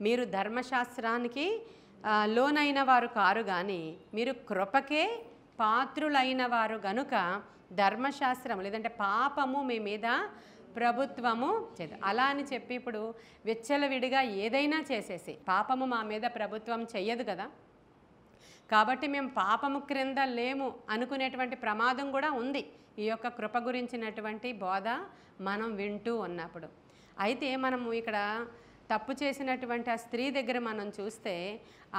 మీరు ధర్మశాస్త్రానికి లోనైన వారు కారు కానీ మీరు కృపకే పాత్రులైన వారు గనుక ధర్మశాస్త్రం లేదంటే పాపము మీ మీద ప్రభుత్వము చేదు. అలా అని చెప్పి ఇప్పుడు విచ్చలవిడిగా ఏదైనా చేసేసి పాపము మా మీద ప్రభుత్వం చెయ్యదు కదా. కాబట్టి మేము పాపము క్రింద లేము అనుకునేటువంటి ప్రమాదం కూడా ఉంది ఈ యొక్క కృప గురించినటువంటి బోధ మనం వింటూ ఉన్నప్పుడు. అయితే మనము ఇక్కడ తప్పు చేసినటువంటి ఆ స్త్రీ దగ్గర మనం చూస్తే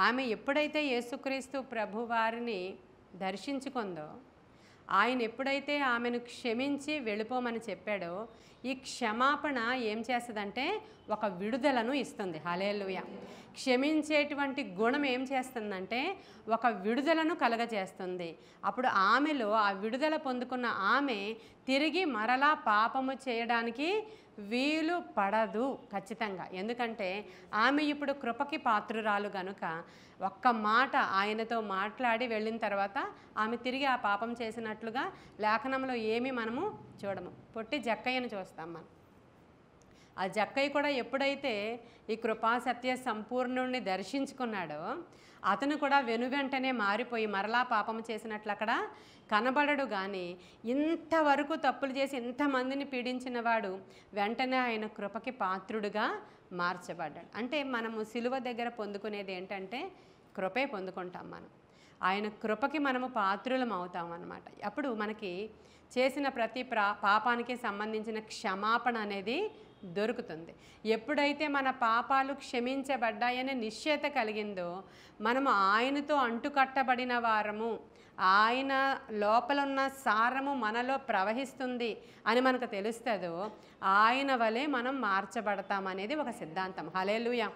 ఆమె ఎప్పుడైతే యేసుక్రీస్తు ప్రభువారిని దర్శించుకుందో, ఆయన ఎప్పుడైతే ఆమెను క్షమించి వెళ్ళిపోమని చెప్పాడో, ఈ క్షమాపణ ఏం చేస్తుందంటే ఒక విడుదలను ఇస్తుంది. హల్లెలూయా. క్షమించేటువంటి గుణం ఏం చేస్తుందంటే ఒక విడుదలను కలగజేస్తుంది. అప్పుడు ఆమెలో ఆ విడుదల పొందుకున్న ఆమె తిరిగి మరలా పాపము చేయడానికి వీలు పడదు ఖచ్చితంగా. ఎందుకంటే ఆమె ఇప్పుడు కృపకి పాత్రురాలు గనుక ఒక్క మాట ఆయనతో మాట్లాడి వెళ్ళిన తర్వాత ఆమె తిరిగి ఆ పాపం చేసినట్లుగా లేఖనంలో ఏమీ మనము చూడము. పొట్టి జక్కయ్యను చూస్తాం మనం. ఆ జక్కయ్య కూడా ఎప్పుడైతే ఈ కృపా సత్య సంపూర్ణుడిని దర్శించుకున్నాడో అతను కూడా వెనువెంటనే మారిపోయి మరలా పాపము చేసినట్లు అక్కడ కనబడడు. కానీ ఇంతవరకు తప్పులు చేసి ఇంతమందిని పీడించిన వాడు వెంటనే ఆయన కృపకి పాత్రుడుగా మార్చబడ్డాడు. అంటే మనము సిలువ దగ్గర పొందుకునేది ఏంటంటే కృపే పొందుకుంటాం మనం. ఆయన కృపకి మనము పాత్రులం అవుతాం అన్నమాట. అప్పుడు మనకి చేసిన ప్రతి పాపానికి సంబంధించిన క్షమాపణ అనేది దొరుకుతుంది. ఎప్పుడైతే మన పాపాలు క్షమించబడ్డాయనే నిశ్చయత కలిగిందో మనము ఆయనతో అంటుకట్టబడిన వారము, ఆయన లోపల ఉన్న సారము మనలో ప్రవహిస్తుంది అని మనకు తెలుస్తుందో ఆయన వలె మనం మార్చబడతామనేది ఒక సిద్ధాంతం. హల్లెలూయా.